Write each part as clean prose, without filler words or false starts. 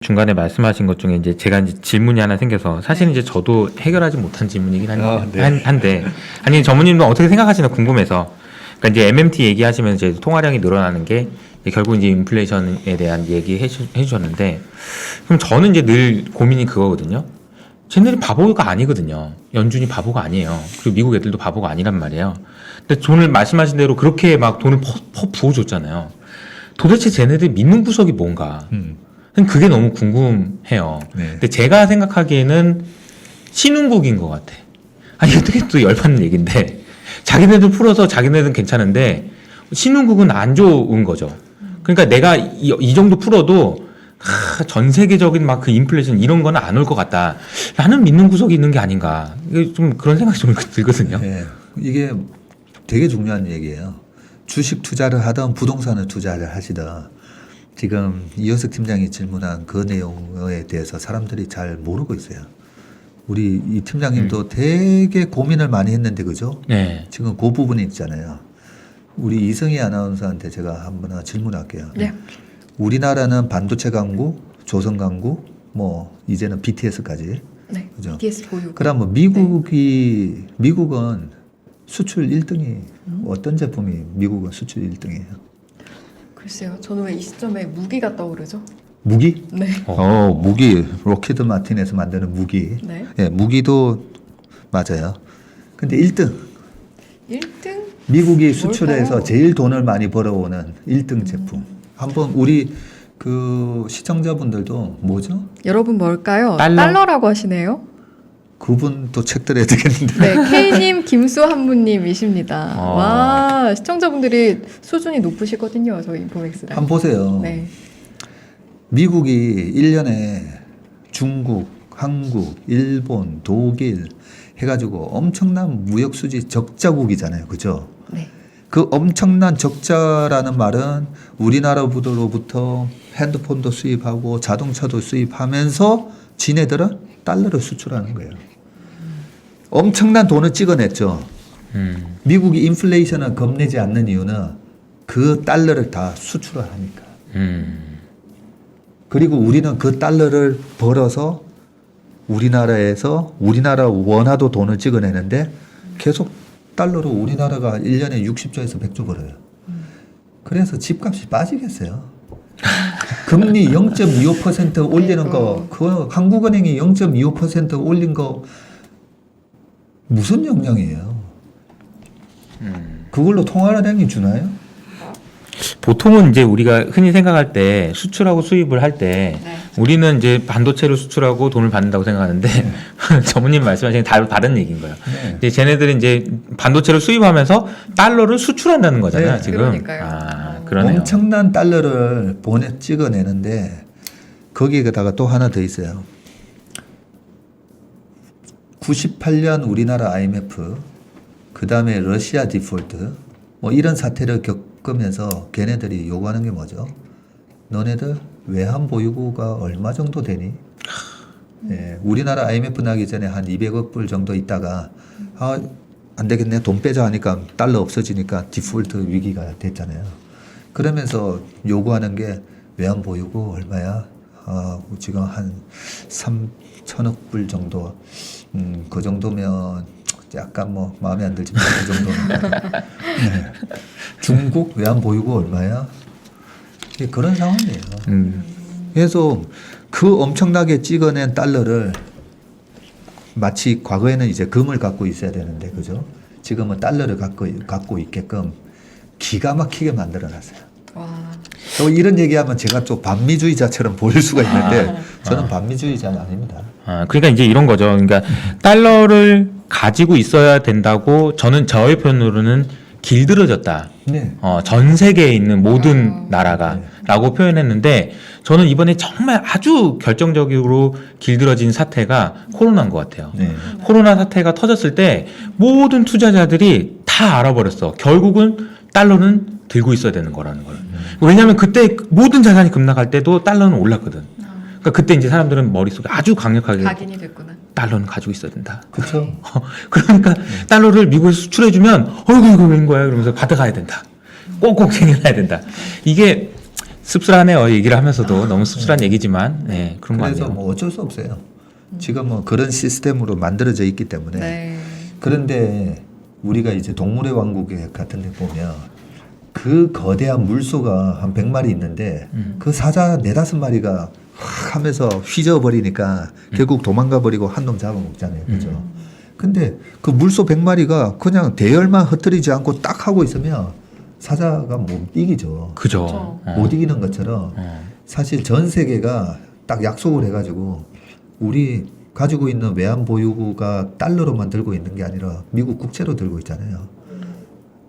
중간에 말씀하신 것 중에 이제 제가 이제 질문이 하나 생겨서 사실 이제 저도 해결하지 못한 질문이긴 한데 아니 전무님도 어떻게 생각하시나 궁금해서 그러니까 이제 MMT 얘기하시면 이제 통화량이 늘어나는 게 이제 결국 이제 인플레이션에 대한 얘기 해주셨는데 그럼 저는 이제 늘 고민이 그거거든요. 쟤네들이 바보가 아니거든요. 연준이 바보가 아니에요. 그리고 미국 애들도 바보가 아니란 말이에요. 근데 돈을 말씀하신 대로 그렇게 막 돈을 퍼 부어줬잖아요. 도대체 쟤네들이 믿는 구석이 뭔가? 그게 너무 궁금해요. 네. 근데 제가 생각하기에는 신흥국인 것 같아. 아니 어떻게 또 열받는 얘기인데 자기네들 풀어서 자기네들은 괜찮은데 신흥국은 안 좋은 거죠. 그러니까 내가 이 정도 풀어도 전 세계적인 막 그 인플레이션 이런 거는 안 올 것 같다. 나는 믿는 구석이 있는 게 아닌가. 이게 좀 그런 생각이 좀 들거든요. 네. 이게 되게 중요한 얘기예요. 주식 투자를 하든 부동산을 투자를 하시든 지금 이현석 팀장이 질문한 그 내용에 대해서 사람들이 잘 모르고 있어요. 우리 이 팀장님도 되게 고민을 많이 했는데 그죠? 네. 지금 그 부분이 있잖아요. 우리 이승희 아나운서한테 제가 한번 질문할게요. 네. 우리나라는 반도체 강국, 조선 강국, 뭐 이제는 BTS까지. 네. 그죠? BTS 보유. 그럼 뭐 미국은 수출 1등이 어떤 제품이 미국은 수출 1등이에요? 글쎄요. 저는 왜 이 시점에 무기가 떠오르죠? 무기? 네. 무기. 로키드 마틴에서 만드는 무기. 네. 예, 무기도 맞아요. 근데 1등. 1등? 미국이 수출해서 뭘까요? 제일 돈을 많이 벌어오는 1등 제품. 한번 우리 그 시청자분들도 뭐죠? 여러분 뭘까요? 달러? 달러라고 하시네요. 그분도 책 들어야 되겠는데. 네. K님, 김수한무님이십니다. 어. 와, 시청자분들이 수준이 높으시거든요. 저희 인포맥스랑. 한번 보세요. 네. 미국이 1년에 중국, 한국, 일본, 독일 해가지고 엄청난 무역 수지 적자국이잖아요. 그죠? 네. 그 엄청난 적자라는 말은 우리나라로부터 핸드폰도 수입하고 자동차도 수입하면서 지네들은 달러를 수출하는 거예요. 엄청난 돈을 찍어냈죠. 미국이 인플레이션을 겁내지 않는 이유는 그 달러를 다 수출을 하니까. 그리고 우리는 그 달러를 벌어서 우리나라에서 우리나라 원화도 돈을 찍어내는데 계속 달러로 우리나라가 1년에 60조에서 100조 벌어요. 그래서 집값이 빠지겠어요. 금리 0.25% 올리는 거, 그 한국은행이 0.25% 올린 거 무슨 영향이에요? 그걸로 통화량이 주나요? 보통은 이제 우리가 흔히 생각할 때 수출하고 수입을 할 때 네. 우리는 이제 반도체를 수출하고 돈을 받는다고 생각하는데 전무님 말씀하신 게 다른 얘기인 거예요. 네. 이제 쟤네들은 이제 반도체를 수입하면서 달러를 수출한다는 거잖아요. 네. 지금. 그러니까요. 아, 그러네요. 엄청난 달러를 찍어내는데 거기에다가 또 하나 더 있어요. 98년 우리나라 IMF, 그 다음에 러시아 디폴트, 뭐 이런 사태를 겪으면서 걔네들이 요구하는 게 뭐죠? 너네들 외환 보유고가 얼마 정도 되니? 예, 우리나라 IMF 나기 전에 한 200억 불 정도 있다가 안 되겠네 돈 빼자 하니까 달러 없어지니까 디폴트 위기가 됐잖아요. 그러면서 요구하는 게 외환 보유고 얼마야? 지금 한 3천억 불 정도. 그 정도면 약간 뭐 마음에 안 들지만 그 정도는. 네. 중국 외환 보유고 얼마야? 그런 상황이에요. 그래서 그 엄청나게 찍어낸 달러를 마치 과거에는 이제 금을 갖고 있어야 되는데 그죠? 지금은 달러를 갖고 있게끔 기가 막히게 만들어놨어요. 와. 또 이런 얘기하면 제가 또 반미주의자처럼 보일 수가 있는데 저는 반미주의자는 아닙니다. 그러니까 이제 이런 거죠. 그러니까 달러를 가지고 있어야 된다고 저는 저의 편으로는 길들어졌다. 네. 전 세계에 있는 모든 나라가 라고 표현했는데 저는 이번에 정말 아주 결정적으로 길들어진 사태가 코로나인 것 같아요. 네. 코로나 사태가 터졌을 때 모든 투자자들이 다 알아버렸어. 결국은 달러는 들고 있어야 되는 거라는 걸. 왜냐하면 그때 모든 자산이 급락할 때도 달러는 올랐거든. 그러니까 그때 이제 사람들은 머릿속에 아주 강력하게 각인이 됐구나. 달러는 가지고 있어야 된다. 그렇죠. 그러니까 달러를 미국에 수출해주면 어이구 이거 웬 거야? 그러면서 받아가야 된다. 꼭꼭 챙겨놔야 된다. 이게 씁쓸하네요. 얘기를 하면서도 너무 씁쓸한 얘기지만 네, 그런 거 그래서 같네요. 뭐 어쩔 수 없어요. 지금 뭐 그런 시스템으로 만들어져 있기 때문에. 네. 그런데 우리가 이제 동물의 왕국 같은 데 보면 그 거대한 물소가 한 100마리 있는데 그 사자 4-5마리가 확 하면서 휘저어버리니까 결국 도망가 버리고 한 놈 잡아먹잖아요. 그죠? 근데 그 물소 100마리가 그냥 대열만 흩뜨리지 않고 딱 하고 있으면 사자가 못 이기죠. 그죠. 그렇죠. 못 이기는 것처럼 어. 사실 전 세계가 딱 약속을 해가지고 우리 가지고 있는 외환 보유고가 달러로만 들고 있는 게 아니라 미국 국채로 들고 있잖아요.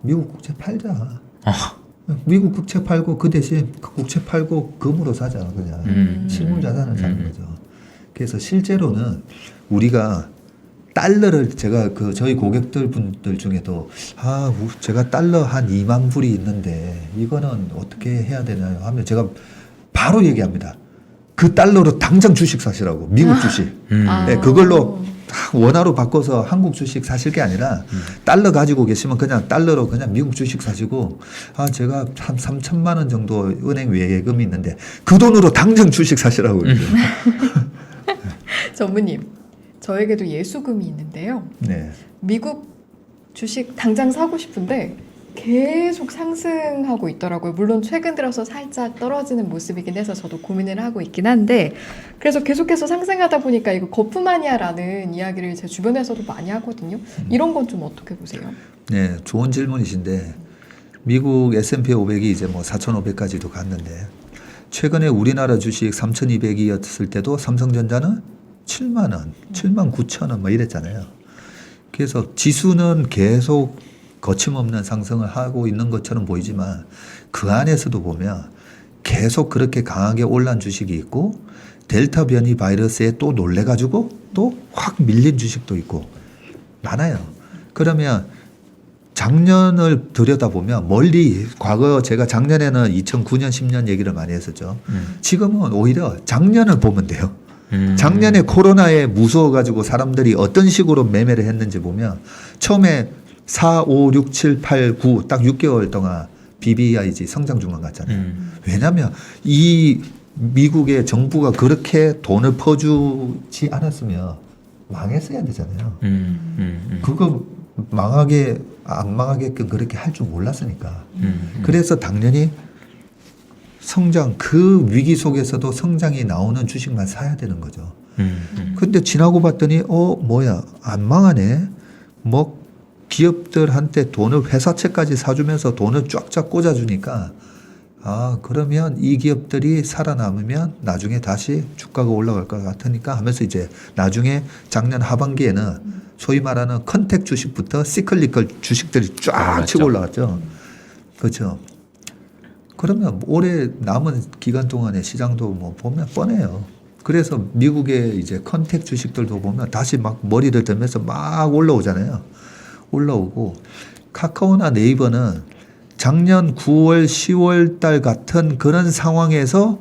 미국 국채 팔자. 미국 국채 팔고 그 대신 그 국채 팔고 금으로 사자 그냥 실물 자산을 사는 거죠. 그래서 실제로는 우리가 달러를 제가 그 저희 고객들 분들 중에도 제가 달러 한 2만 불이 있는데 이거는 어떻게 해야 되나요? 하면 제가 바로 얘기합니다. 그 달러로 당장 주식 사시라고 미국 주식. 네, 그걸로 원화로 바꿔서 한국 주식 사실 게 아니라 달러 가지고 계시면 그냥 달러로 그냥 미국 주식 사시고 제가 한 3천만 원 정도 은행 예금이 있는데 그 돈으로 당장 주식 사시라고 그러죠. 전무님, 저에게도 예수금이 있는데요. 네. 미국 주식 당장 사고 싶은데 계속 상승하고 있더라고요. 물론 최근 들어서 살짝 떨어지는 모습이긴 해서 저도 고민을 하고 있긴 한데 그래서 계속해서 상승하다 보니까 이거 거품 아니야라는 이야기를 제 주변에서도 많이 하거든요. 이런 건 좀 어떻게 보세요? 네, 좋은 질문이신데 미국 S&P 500이 이제 뭐 4,500까지도 갔는데 최근에 우리나라 주식 3,200이었을 때도 삼성전자는 7만 원, 7만 9천 원 뭐 이랬잖아요. 그래서 지수는 계속 거침없는 상승을 하고 있는 것처럼 보이지만 그 안에서도 보면 계속 그렇게 강하게 올란 주식이 있고 델타 변이 바이러스에 또 놀래가지고 또 확 밀린 주식도 있고 많아요. 그러면 작년을 들여다보면 멀리 과거 제가 작년에는 2009년 10년 얘기를 많이 했었죠. 지금은 오히려 작년을 보면 돼요. 작년에 코로나에 무서워가지고 사람들이 어떤 식으로 매매를 했는지 보면 처음에 4, 5, 6, 7, 8, 9 딱 6개월 동안 BBIG 성장 주만 갔잖아요. 왜냐하면 이 미국의 정부가 그렇게 돈을 퍼주지 않았으면 망했어야 되잖아요. 그거 안 망하게끔 그렇게 할 줄 몰랐으니까. 그래서 당연히 성장 그 위기 속에서도 성장이 나오는 주식만 사야 되는 거죠. 근데 지나고 봤더니 뭐야 안 망하네. 뭐 기업들한테 돈을 회사채까지 사주면서 돈을 쫙쫙 꽂아주니까 그러면 이 기업들이 살아남으면 나중에 다시 주가가 올라갈 것 같으니까 하면서 이제 나중에 작년 하반기에는 소위 말하는 컨택 주식부터 시클리컬 주식들이 쫙 치고 올라갔죠. 그렇죠. 그러면 올해 남은 기간 동안에 시장도 뭐 보면 뻔해요. 그래서 미국의 이제 컨택 주식들도 보면 다시 막 머리를 들면서 막 올라오잖아요. 올라오고 카카오나 네이버는 작년 9월, 10월 달 같은 그런 상황에서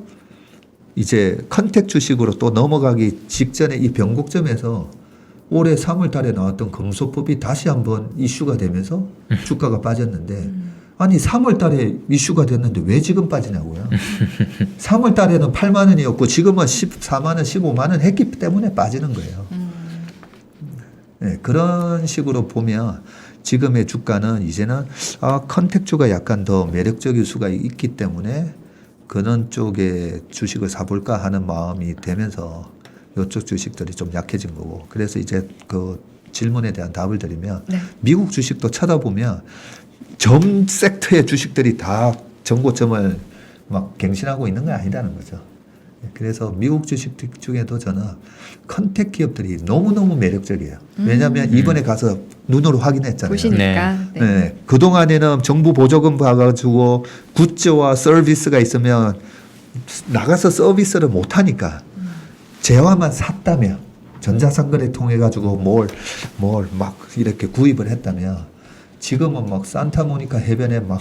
이제 컨택 주식으로 또 넘어가기 직전에 이 변곡점에서 올해 3월 달에 나왔던 금소법이 다시 한번 이슈가 되면서 주가가 빠졌는데 아니 3월 달에 이슈가 됐는데 왜 지금 빠지냐고요. 3월 달에는 8만 원이었고 지금은 14만 원, 15만 원 했기 때문에 빠지는 거예요. 네, 그런 식으로 보면 지금의 주가는 이제는 컨택주가 약간 더 매력적일 수가 있기 때문에 그런 쪽에 주식을 사볼까 하는 마음이 되면서 이쪽 주식들이 좀 약해진 거고 그래서 이제 그 질문에 대한 답을 드리면 네. 미국 주식도 쳐다보면 전 섹터의 주식들이 다 전고점을 막 갱신하고 있는 건 아니라는 거죠. 그래서 미국 주식 중에도 저는 컨택 기업들이 너무너무 매력적이에요. 왜냐하면 이번에 가서 눈으로 확인했잖아요. 보시니까. 네. 네. 그동안에는 정부 보조금 받아가지고 굿즈와 서비스가 있으면 나가서 서비스를 못하니까 재화만 샀다면 전자상거래 통해 가지고 뭘 막 이렇게 구입을 했다면 지금은 막 산타모니카 해변에 막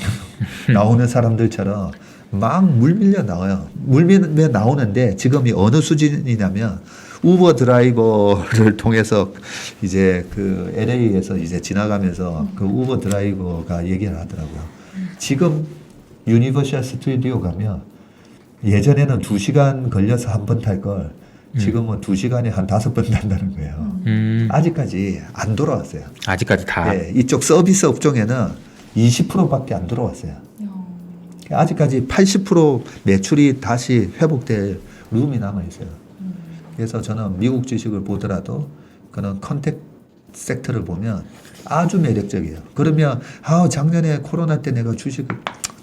나오는 사람들처럼 막 물밀려 나와요. 물밀려 나오는데 지금이 어느 수준이냐면 우버 드라이버를 통해서 이제 그 LA에서 이제 지나가면서 그 우버 드라이버가 얘기를 하더라고요. 지금 유니버셜 스튜디오 가면 예전에는 2시간 걸려서 한 번 탈 걸 지금은 2시간에 한 5번 탄다는 거예요. 아직까지 안 돌아왔어요. 아직까지 다. 예, 이쪽 서비스 업종에는 20%밖에 안 돌아왔어요. 아직까지 80% 매출이 다시 회복될 룸이 남아 있어요. 그래서 저는 미국 주식을 보더라도 그런 컨택 섹터를 보면 아주 매력적이에요. 그러면 작년에 코로나 때 내가 주식을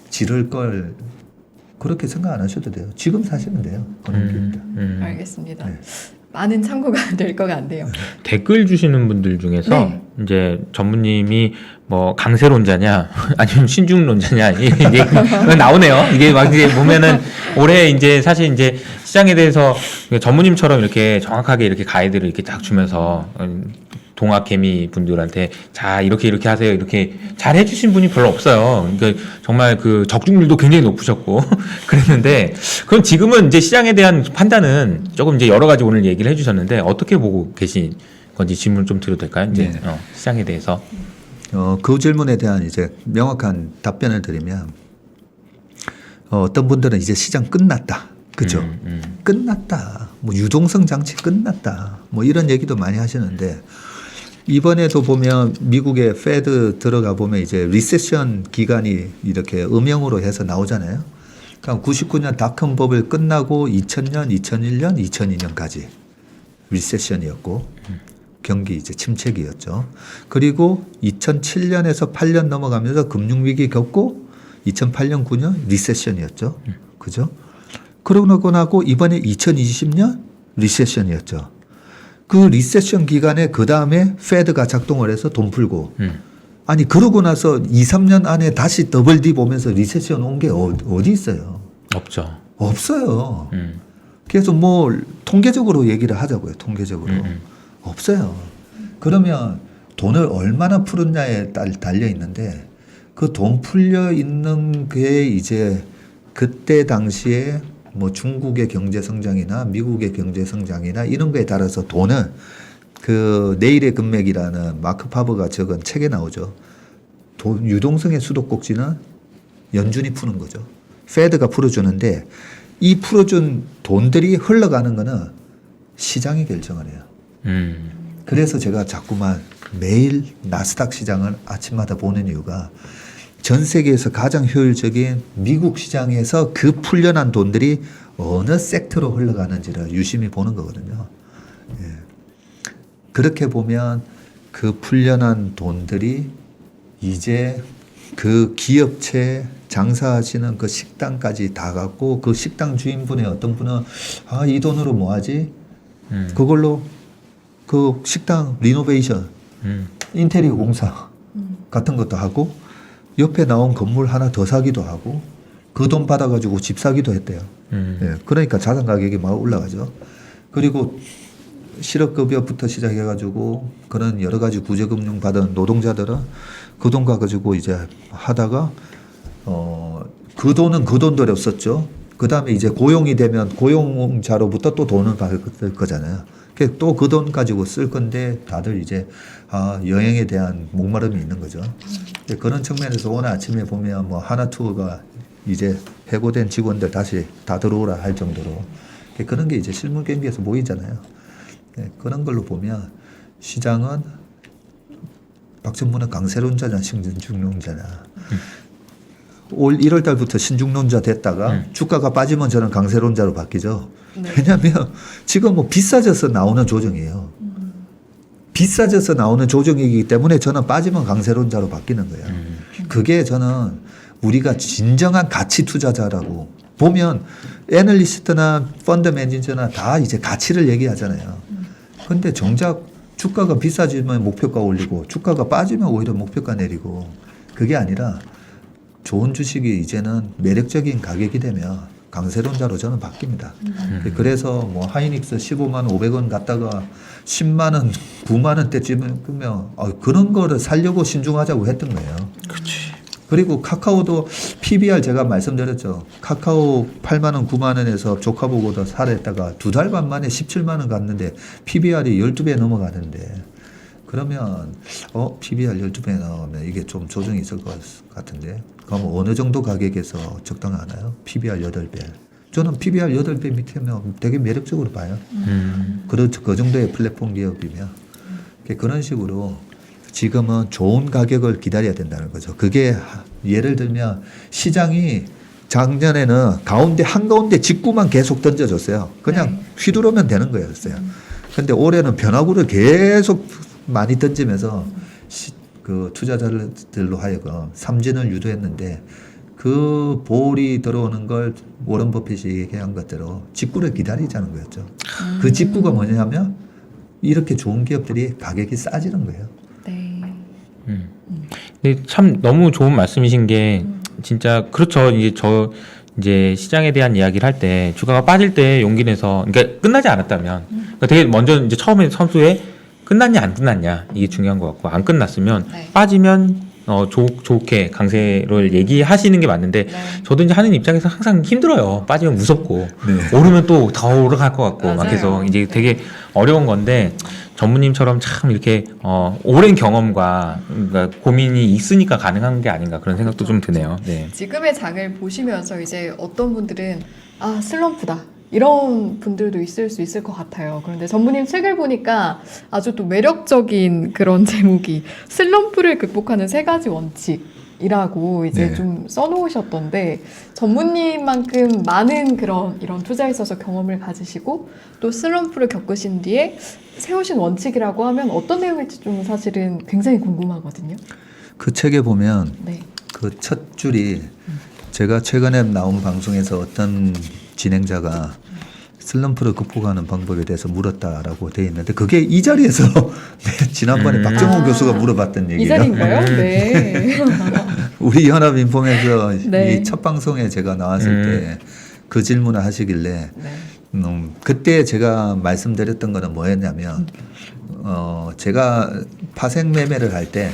지를 걸 그렇게 생각 안 하셔도 돼요. 지금 사시면 돼요. 그런 기입니다. 알겠습니다. 네. 많은 참고가 될 것 같네요. 댓글 주시는 분들 중에서 네. 이제 전무님이 뭐 강세론자냐 아니면 신중론자냐 이게 나오네요. 이게 막 이제 보면은 올해 이제 사실 이제 시장에 대해서 전무님처럼 이렇게 정확하게 이렇게 가이드를 이렇게 딱 주면서 동학 개미 분들한테 자 이렇게 하세요 이렇게 잘 해주신 분이 별로 없어요. 그러니까 정말 그 적중률도 굉장히 높으셨고 그랬는데 그럼 지금은 이제 시장에 대한 판단은 조금 이제 여러 가지 오늘 얘기를 해주셨는데 어떻게 보고 계신 건지 질문 좀 드려도 될까요? 이제 네. 시장에 대해서. 그 질문에 대한 이제 명확한 답변을 드리면 어떤 분들은 이제 시장 끝났다. 그죠? 끝났다. 뭐 유동성 장치 끝났다. 뭐 이런 얘기도 많이 하시는데 이번에도 보면 미국의 페드 들어가 보면 이제 리세션 기간이 이렇게 음영으로 해서 나오잖아요. 그러니까 99년 닷컴 버블 끝나고 2000년, 2001년, 2002년까지 리세션이었고 경기 이제 침체기였죠. 그리고 2007년에서 8년 넘어가면서 금융위기 겪고 2008년, 9년 리세션이었죠. 그죠? 그러고 나고 이번에 2020년 리세션이었죠. 그 리세션 기간에 그 다음에 페드가 작동을 해서 돈 풀고 아니 그러고 나서 2, 3년 안에 다시 더블 딥 오면서 리세션 온 게 어디 있어요? 없죠. 없어요. 그래서 뭐 통계적으로 얘기를 하자고요. 통계적으로. 없어요. 그러면 돈을 얼마나 푸느냐에 달려 있는데 그 돈 풀려 있는 게 이제 그때 당시에 뭐 중국의 경제 성장이나 미국의 경제 성장이나 이런 거에 따라서 돈은 그 내일의 금맥이라는 마크 파버가 적은 책에 나오죠. 유동성의 수도꼭지는 연준이 푸는 거죠. 페드가 풀어주는데 이 풀어준 돈들이 흘러가는 거는 시장이 결정을 해요. 그래서 제가 자꾸만 매일 나스닥 시장을 아침마다 보는 이유가 전 세계에서 가장 효율적인 미국 시장에서 그 풀려난 돈들이 어느 섹터로 흘러가는지를 유심히 보는 거거든요. 예. 그렇게 보면 그 풀려난 돈들이 이제 그 기업체 장사하시는 그 식당까지 다 갔고 그 식당 주인분의 어떤 분은 이 돈으로 뭐 하지? 그걸로 그 식당 리노베이션, 인테리어 공사 같은 것도 하고 옆에 나온 건물 하나 더 사기도 하고 그 돈 받아가지고 집 사기도 했대요. 예, 그러니까 자산 가격이 막 올라가죠. 그리고 실업급여부터 시작해가지고 그런 여러 가지 구제금융 받은 노동자들은 그 돈 가지고 이제 하다가 그 돈은 그 돈대로 썼죠. 그 다음에 이제 고용이 되면 고용자로부터 또 돈을 받을 거잖아요. 또 그 돈 가지고 쓸 건데 다들 이제 여행에 대한 목마름이 있는 거죠. 그런 측면에서 오늘 아침에 보면 뭐 하나투어가 이제 해고된 직원들 다시 다 들어오라 할 정도로 그런 게 이제 실물 경기에서 보이잖아요. 그런 걸로 보면 시장은 박전무는 강세론자냐 신중론자냐. 올 1월 달부터 신중론자 됐다가 주가가 빠지면 저는 강세론자로 바뀌죠. 네. 왜냐하면 지금 뭐 비싸져서 나오는 조정이에요. 비싸져서 나오는 조정이기 때문에 저는 빠지면 강세론자로 바뀌는 거예요. 그게 저는 우리가 진정한 가치 투자자라고 보면 애널리스트나 펀드 매니저나 다 이제 가치를 얘기하잖아요. 근데 정작 주가가 비싸지면 목표가 올리고 주가가 빠지면 오히려 목표가 내리고 그게 아니라 좋은 주식이 이제는 매력적인 가격이 되면 강세론자로 저는 바뀝니다. 그래서 뭐 하이닉스 15만 500원 갔다가 10만 원, 9만 원대쯤 끄면 그런 거를 살려고 신중하자고 했던 거예요. 그렇지. 그리고 카카오도 PBR 제가 말씀드렸죠. 카카오 8만 원, 9만 원에서 조카 보고도 살았다가 2달 반 만에 17만 원 갔는데 PBR이 12배 넘어가는데 그러면 PBR 12배 나오면 이게 좀 조정이 있을 것 같은데 그럼 어느 정도 가격에서 적당하나요? PBR 8배 저는 PBR 8배 밑에면 되게 매력적으로 봐요. 그 정도의 플랫폼 기업이면. 그런 식으로 지금은 좋은 가격을 기다려야 된다는 거죠. 그게 예를 들면 시장이 작년에는 한가운데 직구만 계속 던져줬어요. 그냥 휘두르면 되는 거였어요. 근데 올해는 변화구를 계속 많이 던지면서 그 투자자들로 하여금 삼진을 유도했는데 그 볼이 들어오는 걸 워런 버핏이 얘기한 것대로 직구를 기다리자는 거였죠. 그 직구가 뭐냐면 이렇게 좋은 기업들이 가격이 싸지는 거예요. 네. 근데 참 너무 좋은 말씀이신 게 진짜 그렇죠. 이제 시장에 대한 이야기를 할 때 주가가 빠질 때 용기 내서 그러니까 끝나지 않았다면 그러니까 되게 먼저 이제 처음에 선수에 끝났냐 안 끝났냐 이게 중요한 것 같고 안 끝났으면 네. 빠지면 좋게 강세를 얘기하시는 게 맞는데 네. 저도 이제 하는 입장에서 항상 힘들어요. 빠지면 무섭고 네. 오르면 또 더 오르갈 것 같고 막 맞아요. 해서 이제 되게 어려운 건데 전무님처럼 참 이렇게 오랜 경험과 그러니까 고민이 있으니까 가능한 게 아닌가 그런 생각도 좀 드네요. 네. 지금의 장을 보시면서 이제 어떤 분들은 슬럼프다 이런 분들도 있을 수 있을 것 같아요. 그런데 전무님 책을 보니까 아주 또 매력적인 그런 제목이 슬럼프를 극복하는 3가지 원칙이라고 이제 네. 좀 써놓으셨던데 전무님만큼 많은 이런 투자에 있어서 경험을 가지시고 또 슬럼프를 겪으신 뒤에 세우신 원칙이라고 하면 어떤 내용일지 좀 사실은 굉장히 궁금하거든요. 그 책에 보면 네. 그 첫 줄이 제가 최근에 나온 방송에서 어떤 진행자가 슬럼프를 극복하는 방법에 대해서 물었다라고 되어 있는데 그게 이 자리에서 지난번에 박정호 교수가 물어봤던 이 얘기예요. 자리인가요? 네. 우리 연합인폼에서 네. 이 첫 방송에 제가 나왔을 때 그 질문을 하시길래 네. 그때 제가 말씀드렸던 거는 뭐였냐면 제가 파생 매매를 할 때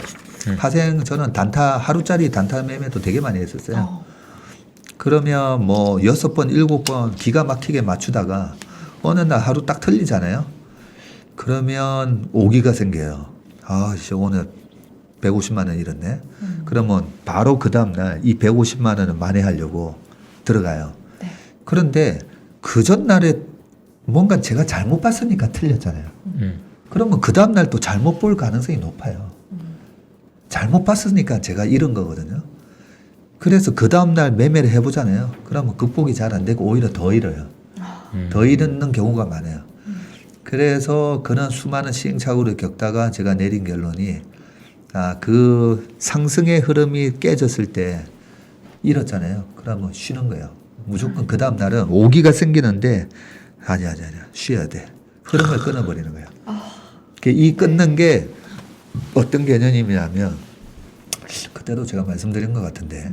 저는 하루짜리 단타 매매도 되게 많이 했었어요. 그러면 뭐 6번, 7번 기가 막히게 맞추다가 어느 날 하루 딱 틀리잖아요. 그러면 오기가 생겨요. 오늘 150만 원 잃었네. 그러면 바로 그 다음날 이 150만 원을 만회하려고 들어가요. 네. 그런데 그 전날에 뭔가 제가 잘못 봤으니까 틀렸잖아요. 그러면 그 다음날 또 잘못 볼 가능성이 높아요. 잘못 봤으니까 제가 잃은 거거든요. 그래서 그 다음날 매매를 해보잖아요. 그러면 극복이 잘 안 되고 오히려 더 잃어요. 더 잃는 경우가 많아요. 그래서 그런 수많은 시행착오를 겪다가 제가 내린 결론이 그 상승의 흐름이 깨졌을 때 잃었잖아요. 그러면 쉬는 거예요. 무조건 그 다음날은 오기가 생기는데 아니야 쉬어야 돼. 흐름을 끊어버리는 거예요. 이 끊는 게 어떤 개념이냐면 그때도 제가 말씀드린 것 같은데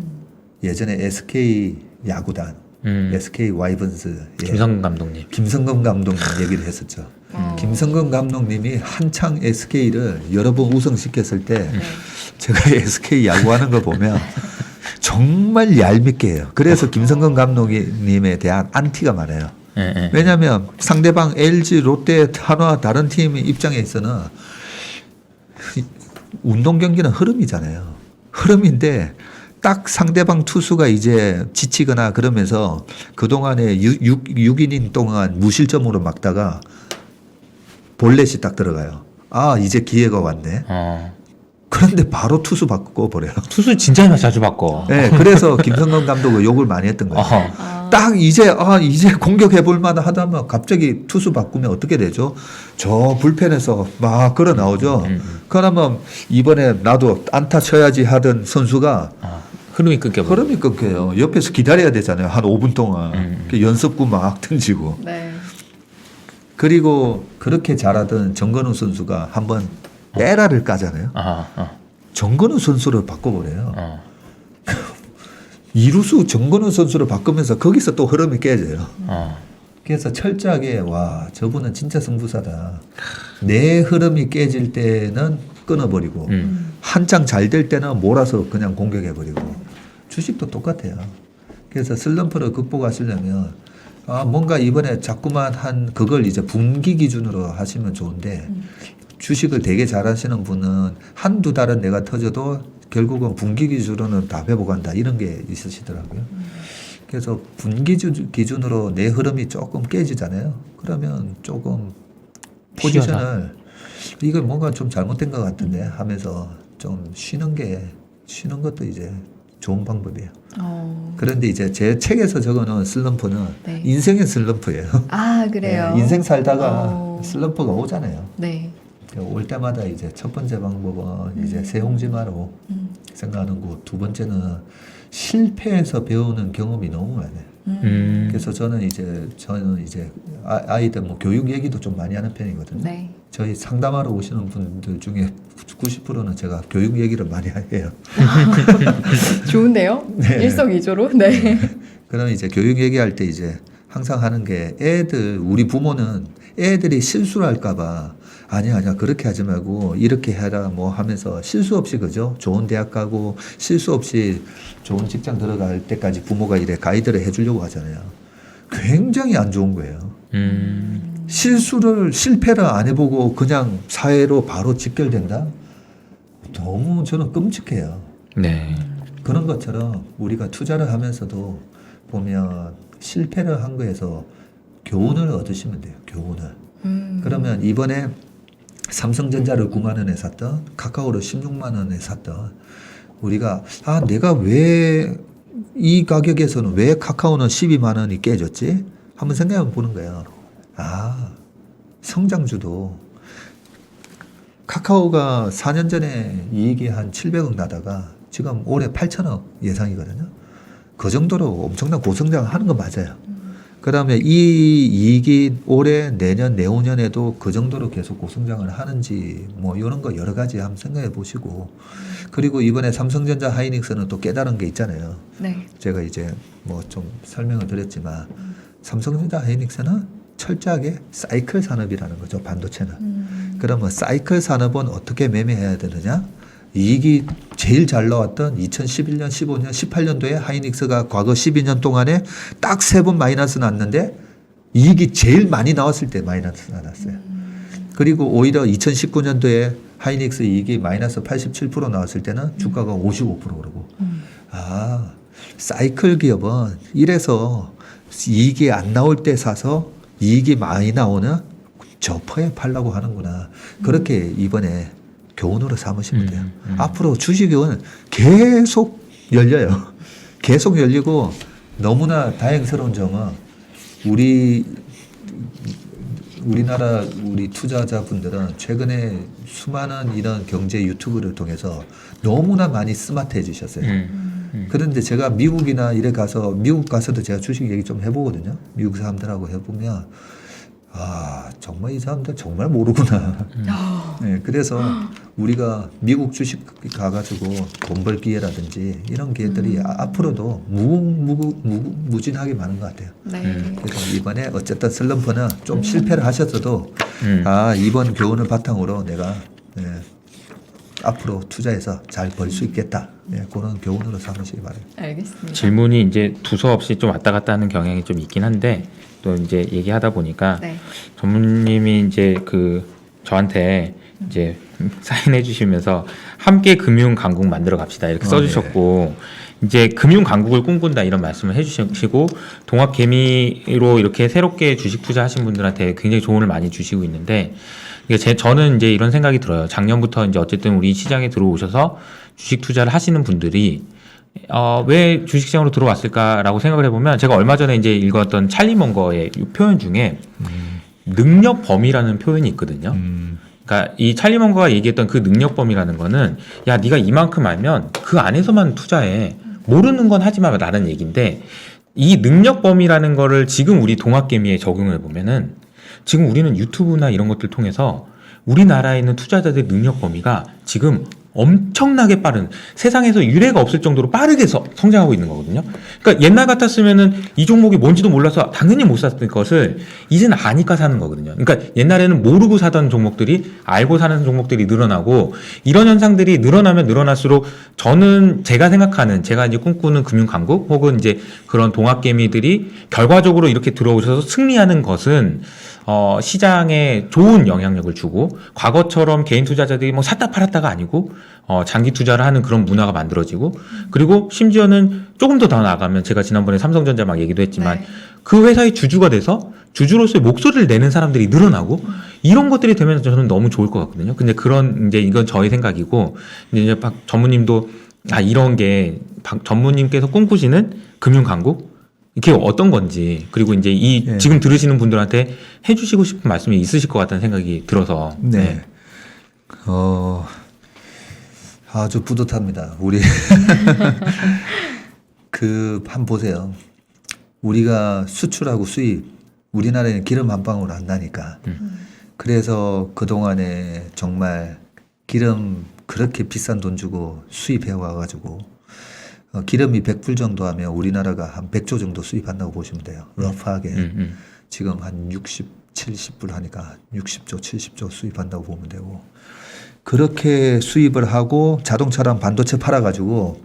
예전에 SK 야구단 SK 와이번스 김성근 감독님. 김성근 감독님 얘기를 했었죠. 김성근 감독님이 한창 SK를 여러 번 우승시켰을 때 제가 SK 야구하는 거 보면 정말 얄밉게 해요. 그래서 김성근 감독님에 대한 안티가 많아요. 왜냐하면 상대방 LG, 롯데, 한화 다른 팀 입장에 있어는 운동 경기는 흐름이잖아요. 흐름인데 딱 상대방 투수가 이제 지치거나 그러면서 그동안에 6이닝 동안 무실점으로 막다가 볼넷이 딱 들어가요. 이제 기회가 왔네. 그런데 바로 투수 바꿔버려요. 투수 진짜 자주 바꿔. 네, 그래서 김성근 감독은 욕을 많이 했던 거예요. 딱 이제 공격해 볼 만한 하다면 갑자기 투수 바꾸면 어떻게 되죠? 저 불펜에서 막 걸어 나오죠. 그러면 이번에 나도 안타 쳐야지 하던 선수가 흐름이 끊겨버려. 흐름이 끊겨요. 옆에서 기다려야 되잖아요. 한 5분 동안. 연습구 막 던지고. 네. 그리고 그렇게 잘하던 정건우 선수가 한번 에라를 까잖아요. 정건우 선수를 바꿔버려요. 이루수 정건우 선수를 바꾸면서 거기서 또 흐름이 깨져요. 그래서 철저하게 저분은 진짜 승부사다. 내 흐름이 깨질 때는 끊어버리고 한창 잘 될 때는 몰아서 그냥 공격해버리고 주식도 똑같아요. 그래서 슬럼프를 극복하시려면 뭔가 이번에 자꾸만 그걸 이제 분기 기준으로 하시면 좋은데 주식을 되게 잘하시는 분은 한두 달은 내가 터져도 결국은 분기 기준으로는 다 회복한다 이런 게 있으시더라고요. 그래서 분기 기준으로 내 흐름이 조금 깨지잖아요. 그러면 조금 포지션을 이거 뭔가 좀 잘못된 것 같은데 하면서 좀 쉬는 것도 이제 좋은 방법이에요. 그런데 이제 제 책에서 적어놓은 슬럼프는 네. 인생의 슬럼프예요. 아, 그래요. 네, 인생 살다가 슬럼프가 오잖아요. 네. 올 때마다 이제 첫 번째 방법은 이제 새옹지마로 생각하는 거고, 두 번째는 실패해서 배우는 경험이 너무 많아요. 그래서 저는 이제 아이들 뭐 교육 얘기도 좀 많이 하는 편이거든요. 네. 저희 상담하러 오시는 분들 중에 90%는 제가 교육 얘기를 많이 해요. 좋은데요? 네. 일석이조로. 네. 그럼 이제 교육 얘기할 때 이제 항상 하는 게, 우리 부모는 애들이 실수를 할까봐 아니야 그렇게 하지 말고 이렇게 해라 뭐 하면서 실수 없이, 그죠? 좋은 대학 가고 실수 없이 좋은 직장 들어갈 때까지 부모가 이래 가이드를 해주려고 하잖아요. 굉장히 안 좋은 거예요. 실패를 안 해보고 그냥 사회로 바로 직결된다? 너무 저는 끔찍해요. 네. 그런 것처럼 우리가 투자를 하면서도 보면 실패를 한 거에서 교훈을 얻으시면 돼요. 교훈을. 그러면 이번에 삼성전자를 9만 원에 샀던, 카카오를 16만 원에 샀던, 우리가 내가 왜 이 가격에서는 왜 카카오는 12만 원이 깨졌지? 한번 생각해 보는 거예요. 성장주도 카카오가 4년 전에 이익이 한 700억 나다가 지금 올해 8천억 예상이거든요. 그 정도로 엄청난 고성장을 하는 건 맞아요. 그 다음에 이 이익이 올해, 내년, 내후년에도 그 정도로 계속 고성장을 하는지 뭐 이런 거 여러 가지 한번 생각해 보시고, 그리고 이번에 삼성전자 하이닉스는 또 깨달은 게 있잖아요. 네. 제가 이제 뭐 좀 설명을 드렸지만 삼성전자 하이닉스는 철저하게 사이클 산업이라는 거죠. 반도체는. 그러면 사이클 산업은 어떻게 매매해야 되느냐? 이익이 제일 잘 나왔던 2011년, 15년, 18년도에 하이닉스가 과거 12년 동안에 딱 3번 마이너스 났는데 이익이 제일 많이 나왔을 때 마이너스 났어요. 그리고 오히려 2019년도에 하이닉스 이익이 마이너스 87% 나왔을 때는 주가가 55% 오르고. 사이클 기업은 이래서 이익이 안 나올 때 사서 이익이 많이 나오는 저퍼에 팔라고 하는구나. 그렇게 이번에 교훈으로 삼으시면 돼요. 앞으로 주식은 계속 열려요. 계속 열리고, 너무나 다행스러운 점은 우리나라 우리 투자자분들은 최근에 수많은 이런 경제 유튜브를 통해서 너무나 많이 스마트해지셨어요. 그런데 제가 미국이나 미국 가서도 제가 주식 얘기 좀 해보거든요. 미국 사람들하고 해보면 정말 이 사람들 정말 모르구나. 네, 그래서 우리가 미국 주식 가가지고 돈 벌 기회라든지 이런 기회들이 앞으로도 무궁무진하게 많은 것 같아요. 네. 그래서 이번에 어쨌든 슬럼프는 좀 실패를 하셨어도 이번 교훈을 바탕으로 내가 앞으로 투자해서 잘 벌 수 있겠다. 그런 교훈으로 삼으시기 바랍니다. 알겠습니다. 질문이 이제 두서없이 좀 왔다 갔다 하는 경향이 좀 있긴 한데, 또 이제 얘기하다 보니까 네. 전무님이 이제 저한테 이제 사인해 주시면서 함께 금융 강국 만들어 갑시다 이렇게 써주셨고, 이제 금융 강국을 꿈꾼다 이런 말씀을 해주시고, 동학 개미로 이렇게 새롭게 주식 투자하신 분들한테 굉장히 조언을 많이 주시고 있는데, 저는 이제 이런 생각이 들어요. 작년부터 이제 어쨌든 우리 시장에 들어오셔서 주식 투자를 하시는 분들이 왜 주식시장으로 들어왔을까라고 생각을 해보면, 제가 얼마 전에 이제 읽었던 찰리 먼거의 표현 중에 능력 범위라는 표현이 있거든요. 그러니까 이 찰리 먼거가 얘기했던 그 능력 범위라는 거는, 야, 네가 이만큼 알면 그 안에서만 투자해. 모르는 건 하지 마라는 얘기인데, 이 능력 범위라는 거를 지금 우리 동학개미에 적용을 해보면은, 지금 우리는 유튜브나 이런 것들 통해서 우리나라에 있는 투자자들의 능력 범위가 지금 엄청나게 빠른, 세상에서 유례가 없을 정도로 빠르게 성장하고 있는 거거든요. 그러니까 옛날 같았으면은 이 종목이 뭔지도 몰라서 당연히 못 샀을 것을 이제는 아니까 사는 거거든요. 그러니까 옛날에는 모르고 사던 종목들이 알고 사는 종목들이 늘어나고, 이런 현상들이 늘어나면 늘어날수록 저는 제가 이제 꿈꾸는 금융 강국 혹은 이제 그런 동학개미들이 결과적으로 이렇게 들어오셔서 승리하는 것은 시장에 좋은 영향력을 주고 과거처럼 개인 투자자들이 뭐 샀다 팔았다가 아니고 장기 투자를 하는 그런 문화가 만들어지고 그리고 심지어는 조금 더 나아가면 제가 지난번에 삼성전자 막 얘기도 했지만 네. 그 회사의 주주가 돼서 주주로서의 목소리를 내는 사람들이 늘어나고 이런 것들이 되면 저는 너무 좋을 것 같거든요. 근데 그런 이제 이건 저의 생각이고 이제 박 전무님도 이런 게 박 전무님께서 꿈꾸시는 금융 강국 이게 어떤 건지 그리고 이제 이 네. 지금 들으시는 분들한테 해주시고 싶은 말씀이 있으실 것 같다는 생각이 들어서 네. 아주 뿌듯합니다. 우리 한번 보세요. 우리가 수출하고 수입, 우리나라에는 기름 한 방울 안 나니까. 그래서 그동안에 정말 기름 그렇게 비싼 돈 주고 수입해 와가지고 기름이 100불 정도 하면 우리나라가 한 100조 정도 수입한다고 보시면 돼요. 러프하게. 지금 한 60, 70불 하니까 60조, 70조 수입한다고 보면 되고. 그렇게 수입을 하고 자동차랑 반도체 팔아가지고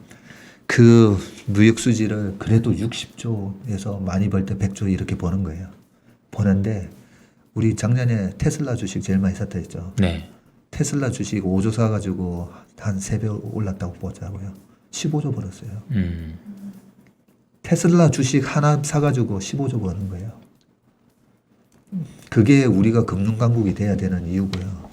그 무역 수지를 그래도 60조에서 많이 벌 때 100조 이렇게 버는 거예요. 버는데 우리 작년에 테슬라 주식 제일 많이 샀다 했죠. 네. 테슬라 주식 5조 사가지고 한 3배 올랐다고 보자고요. 15조 벌었어요. 테슬라 주식 하나 사가지고 15조 버는 거예요. 그게 우리가 금융강국이 돼야 되는 이유고요.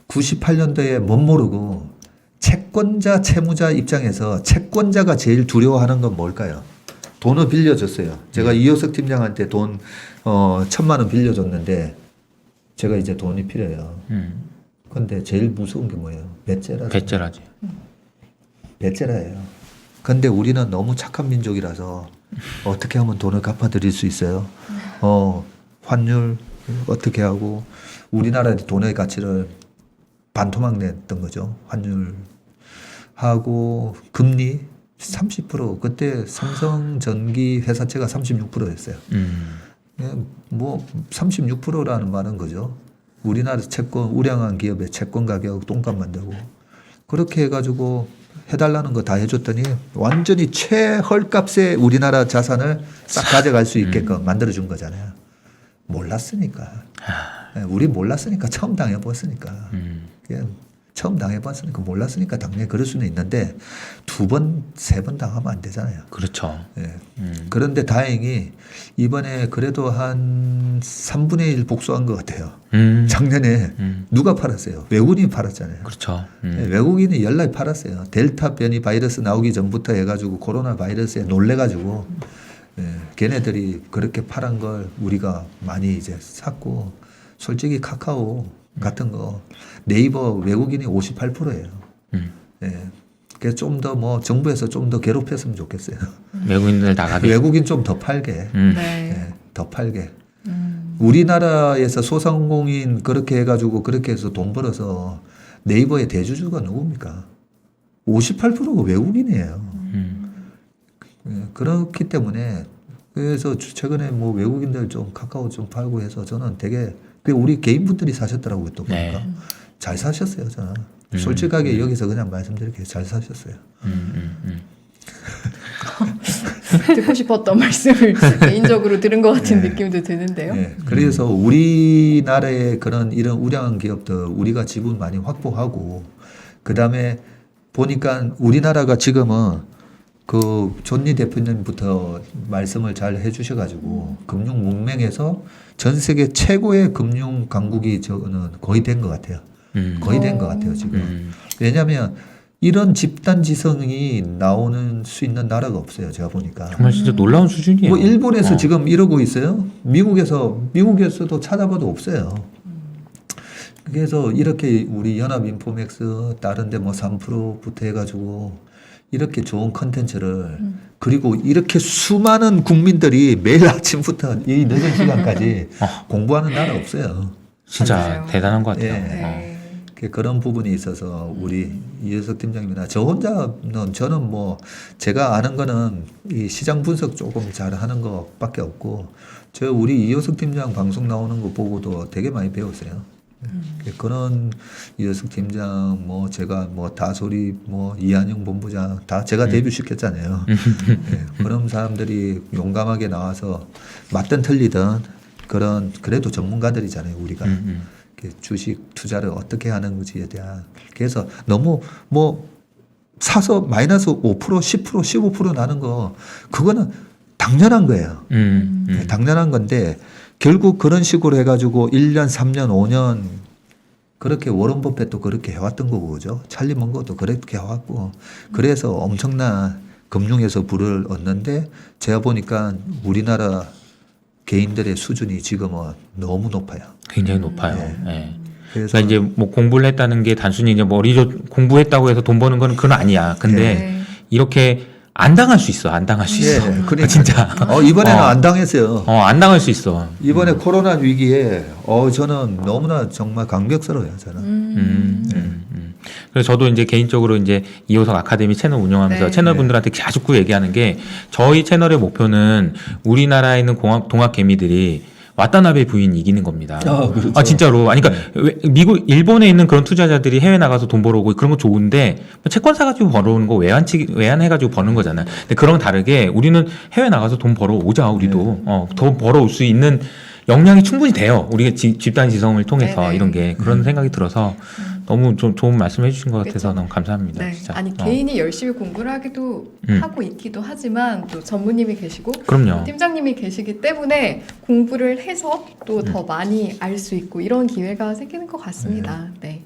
98년도에 못 모르고 채권자, 채무자 입장에서 채권자가 제일 두려워하는 건 뭘까요? 돈을 빌려줬어요. 제가 이효석 팀장한테 돈 1,000만 원 빌려줬는데 제가 이제 돈이 필요해요. 근데 제일 무서운 게 뭐예요? 배째라지. 배째라예요. 근데 우리는 너무 착한 민족이라서 어떻게 하면 돈을 갚아드릴 수 있어요? 환율 어떻게 하고 우리나라의 돈의 가치를 반토막 냈던 거죠. 환율 하고 금리 30% 그때 삼성전기 회사채가 36%였어요. 뭐 36%라는 말은 거죠. 우리나라 채권 우량한 기업의 채권 가격 똥값 만들고 그렇게 해가지고 해달라는 거 다 해줬더니 완전히 최헐값에 우리나라 자산을 싹 가져갈 수 있게끔 만들어준 거잖아요. 몰랐으니까. 우리 몰랐으니까 처음 당해봤으니까. 처음 당해봤으니까 몰랐으니까 당연히 그럴 수는 있는데 2번, 3번 당하면 안 되잖아요. 그렇죠. 예. 그런데 다행히 이번에 그래도 한 3분의 1 복수한 것 같아요. 작년에 누가 팔았어요? 외국인이 팔았잖아요. 그렇죠. 예, 외국인이 연락이 팔았어요. 델타 변이 바이러스 나오기 전부터 해가지고 코로나 바이러스에 놀래가지고 걔네들이 그렇게 팔은 걸 우리가 많이 이제 샀고 솔직히 카카오 같은 거 네이버 외국인이 58%예요. 예. 그래서 좀 더 뭐 정부에서 좀 더 괴롭혔으면 좋겠어요. 외국인들 나가게. 외국인 좀 더 팔게. 네. 예, 더 팔게. 우리나라에서 소상공인 그렇게 해가지고 그렇게 해서 돈 벌어서 네이버의 대주주가 누굽니까? 58%가 외국인이에요. 예, 그렇기 때문에 그래서 최근에 뭐 외국인들 좀 카카오 좀 팔고 해서 저는 되게 우리 개인분들이 사셨더라고요. 또 보니까 잘 사셨어요. 저는 솔직하게 여기서 그냥 말씀드릴게요. 잘 사셨어요. 듣고 싶었던 말씀을 개인적으로 들은 것 같은 느낌도 드는데요. 네. 그래서 우리나라의 그런 이런 우량한 기업들 우리가 지분 많이 확보하고 그 다음에 보니까 우리나라가 지금은 그 존니 대표님부터 말씀을 잘 해주셔가지고 금융 문맹에서 전 세계 최고의 금융 강국이 저는 거의 된 것 같아요. 거의 된 것 같아요 지금. 왜냐하면 이런 집단 지성이 나오는 수 있는 나라가 없어요. 제가 보니까. 정말 진짜 놀라운 수준이에요. 뭐 일본에서 지금 이러고 있어요. 미국에서도 찾아봐도 없어요. 그래서 이렇게 우리 연합인포맥스 다른데 뭐 3%부터 해가지고 이렇게 좋은 컨텐츠를 그리고 이렇게 수많은 국민들이 매일 아침부터 이 늦은 시간까지 공부하는 나라 없어요. 진짜 맞아요. 대단한 것 같아요. 네. 그런 부분이 있어서 우리 이효석 팀장님이나 저 혼자는 저는 뭐 제가 아는 거는 이 시장 분석 조금 잘 하는 것밖에 없고 저 우리 이효석 팀장 방송 나오는 거 보고도 되게 많이 배웠어요. 그런 이효석 팀장 뭐 제가 뭐 다소리 뭐 이한영 본부장 다 제가 데뷔 시켰잖아요. 그런 사람들이 용감하게 나와서 맞든 틀리든 그런 그래도 전문가들이잖아요 우리가. 음. 주식 투자를 어떻게 하는지에 대한. 그래서 너무 뭐 사서 마이너스 5%, 10%, 15% 나는 거 그거는 당연한 거예요. 당연한 건데 결국 그런 식으로 해가지고 1년, 3년, 5년 그렇게 워런 버핏도 그렇게 해왔던 거고 그죠? 찰리 먼거도 그렇게 해왔고 그래서 엄청난 금융에서 부를 얻는데 제가 보니까 우리나라 개인들의 수준이 지금은 너무 높아요. 굉장히 높아요. 네. 예. 그래서 그러니까 이제 뭐 공부를 했다는 게 단순히 이제 공부했다고 해서 돈 버는 건 그건 아니야. 근데 네. 이렇게 안 당할 수 있어. 안 당할 수 있어. 그러니까. 진짜. 이번에는 어. 안 당했어요. 안 당할 수 있어. 이번에 코로나 위기에 저는 너무나 정말 감격스러워요. 저는. 그래서 저도 이제 개인적으로 이제 이호석 아카데미 채널 운영하면서 네. 채널 분들한테 자꾸 얘기하는 게 저희 채널의 목표는 우리나라에 있는 동학 개미들이 와타나베 부인 이기는 겁니다. 그렇죠. 진짜로. 아니, 그러니까 미국, 일본에 있는 그런 투자자들이 해외 나가서 돈 벌어오고 그런 거 좋은데 채권 사가지고 벌어오는 거 외환해가지고 버는 거잖아. 근데 그런 다르게 우리는 해외 나가서 돈 벌어오자 우리도 더 벌어올 수 있는 역량이 충분히 돼요. 우리가 집단 지성을 통해서 네네. 이런 게 그런 생각이 들어서 너무 좀 좋은 말씀 해주신 것 같아서 그쵸. 너무 감사합니다. 네. 진짜. 아니 개인이 열심히 공부를 하기도 하고 있기도 하지만 또 전무님이 계시고 그럼요. 팀장님이 계시기 때문에 공부를 해서 또 더 많이 알 수 있고 이런 기회가 생기는 것 같습니다. 네.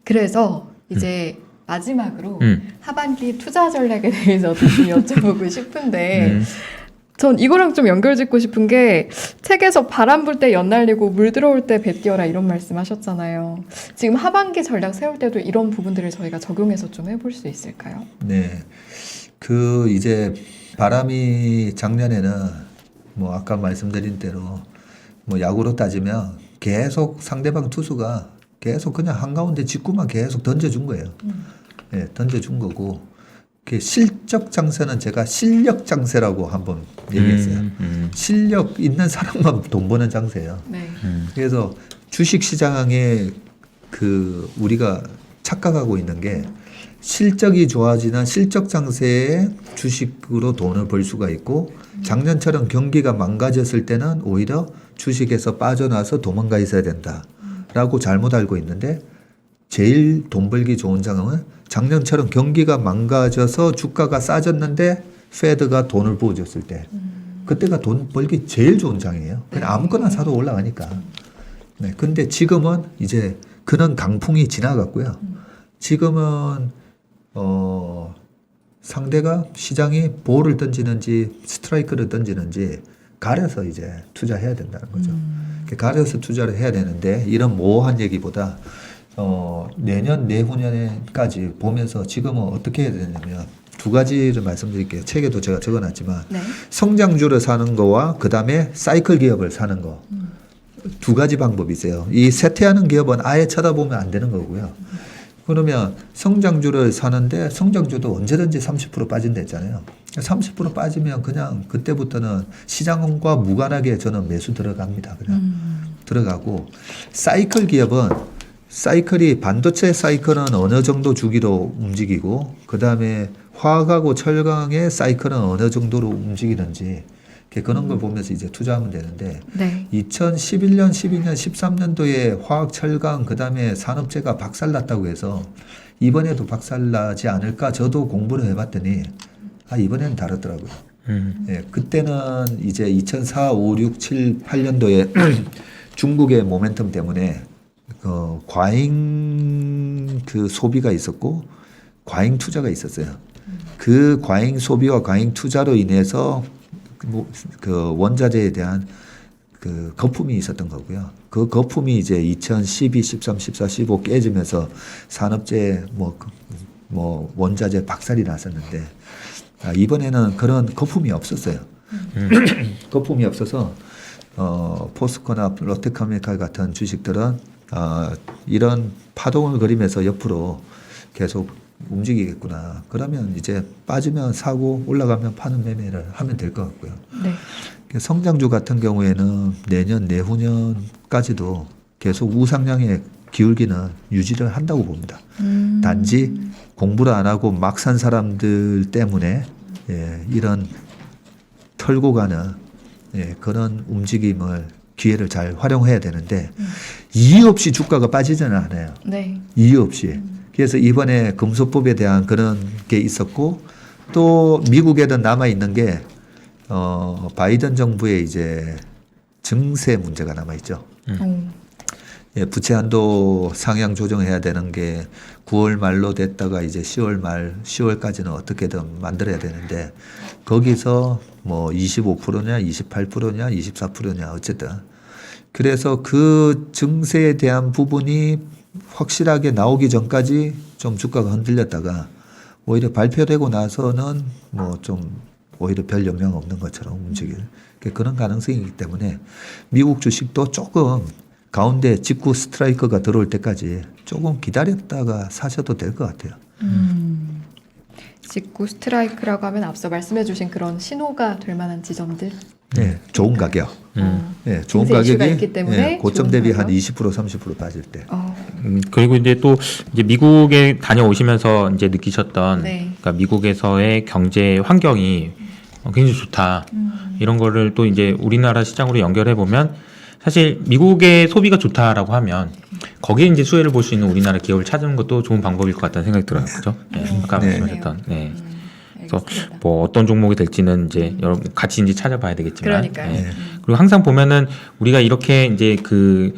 그래서 이제 마지막으로 하반기 투자 전략에 대해서 다시 여쭤보고 싶은데 전 이거랑 좀 연결짓고 싶은 게 책에서 바람 불 때 연날리고 물 들어올 때 배 띄어라 이런 말씀 하셨잖아요. 지금 하반기 전략 세울 때도 이런 부분들을 저희가 적용해서 좀 해볼 수 있을까요? 네. 이제 바람이 작년에는 뭐 아까 말씀드린 대로 뭐 야구로 따지면 계속 상대방 투수가 계속 그냥 한가운데 직구만 계속 던져준 거예요. 네, 던져준 거고. 실적 장세는 제가 실력 장세라고 한번 얘기했어요. 실력 있는 사람만 돈 버는 장세예요. 네. 그래서 주식 시장에 우리가 착각하고 있는 게 실적이 좋아지는 실적 장세에 주식으로 돈을 벌 수가 있고 작년처럼 경기가 망가졌을 때는 오히려 주식에서 빠져나와서 도망가 있어야 된다라고 잘못 알고 있는데 제일 돈 벌기 좋은 상황은 작년처럼 경기가 망가져서 주가가 싸졌는데 페드가 돈을 부어줬을 때 그때가 돈 벌기 제일 좋은 장이에요. 그냥 아무거나 사도 올라가니까. 네, 근데 지금은 이제 그런 강풍이 지나갔고요. 지금은 상대가 시장이 볼을 던지는지 스트라이크를 던지는지 가려서 이제 투자해야 된다는 거죠. 가려서 투자를 해야 되는데 이런 모호한 얘기보다 내년 내후년까지 보면서 지금은 어떻게 해야 되냐면 두 가지를 말씀드릴게요. 책에도 제가 적어놨지만 네. 성장주를 사는 거와 그 다음에 사이클 기업을 사는 거. 두 가지 방법이 있어요. 이 쇠퇴하는 기업은 아예 쳐다보면 안 되는 거고요. 그러면 성장주를 사는데 성장주도 언제든지 30% 빠진다 했잖아요. 30% 빠지면 그냥 그때부터는 시장과 무관하게 저는 매수 들어갑니다. 그냥 들어가고 사이클 기업은 사이클이 반도체 사이클은 어느 정도 주기로 움직이고 그 다음에 화학하고 철강의 사이클은 어느 정도로 움직이는지 그런 걸 보면서 이제 투자하면 되는데 네. 2011년, 12년, 13년도에 화학, 철강 그 다음에 산업재가 박살났다고 해서 이번에도 박살나지 않을까 저도 공부를 해봤더니 이번에는 다르더라고요. 예, 그때는 이제 2004, 5, 6, 7, 8년도에 중국의 모멘텀 때문에 과잉 소비가 있었고 과잉 투자가 있었어요. 그 과잉 소비와 과잉 투자로 인해서 원자재에 대한 거품이 있었던 거고요. 그 거품이 이제 2012, 13, 14, 15 깨지면서 산업재 원자재 박살이 났었는데 이번에는 그런 거품이 없었어요. 거품이 없어서 포스코나 롯데카메칼 같은 주식들은 이런 파동을 그리면서 옆으로 계속 움직이겠구나. 그러면 이제 빠지면 사고 올라가면 파는 매매를 하면 될 것 같고요. 네. 성장주 같은 경우에는 내년 내후년까지도 계속 우상향의 기울기는 유지를 한다고 봅니다. 단지 공부를 안 하고 막 산 사람들 때문에 이런 털고 가는 그런 움직임을 기회를 잘 활용해야 되는데 이유 없이 주가가 빠지지는 않아요. 네. 이유 없이. 그래서 이번에 금소법에 대한 그런 게 있었고 또 미국에는 남아 있는 게 바이든 정부의 이제 증세 문제가 남아 있죠. 예, 부채 한도 상향 조정해야 되는 게 9월 말로 됐다가 이제 10월 말, 10월까지는 어떻게든 만들어야 되는데 거기서 뭐 25%냐, 28%냐, 24%냐 어쨌든 그래서 그 증세에 대한 부분이 확실하게 나오기 전까지 좀 주가가 흔들렸다가 오히려 발표되고 나서는 뭐 좀 오히려 별 영향 없는 것처럼 움직일 그런 가능성이 있기 때문에 미국 주식도 조금 가운데 직구 스트라이크가 들어올 때까지 조금 기다렸다가 사셔도 될 것 같아요. 직구 스트라이크라고 하면 앞서 말씀해주신 그런 신호가 될 만한 지점들. 네, 좋은 가격. 네, 좋은 증세 이슈가 가격이 있기 때문에 네, 고점 좋은 대비 가격. 한 20% 30% 빠질 때. 그리고 이제 또 이제 미국에 다녀오시면서 이제 느끼셨던 네. 그러니까 미국에서의 경제 환경이 굉장히 좋다. 이런 거를 또 이제 우리나라 시장으로 연결해 보면 사실 미국의 소비가 좋다라고 하면 거기에 이제 수혜를 볼 수 있는 우리나라 기업을 찾는 것도 좋은 방법일 것 같다는 생각이 들어요. 그죠? 네. 아까 네. 말씀하셨던. 네. 그래서 알겠습니다. 뭐 어떤 종목이 될지는 이제 여러분 같이 이제 찾아봐야 되겠지만. 그러니까요. 네. 그리고 항상 보면은 우리가 이렇게 이제 그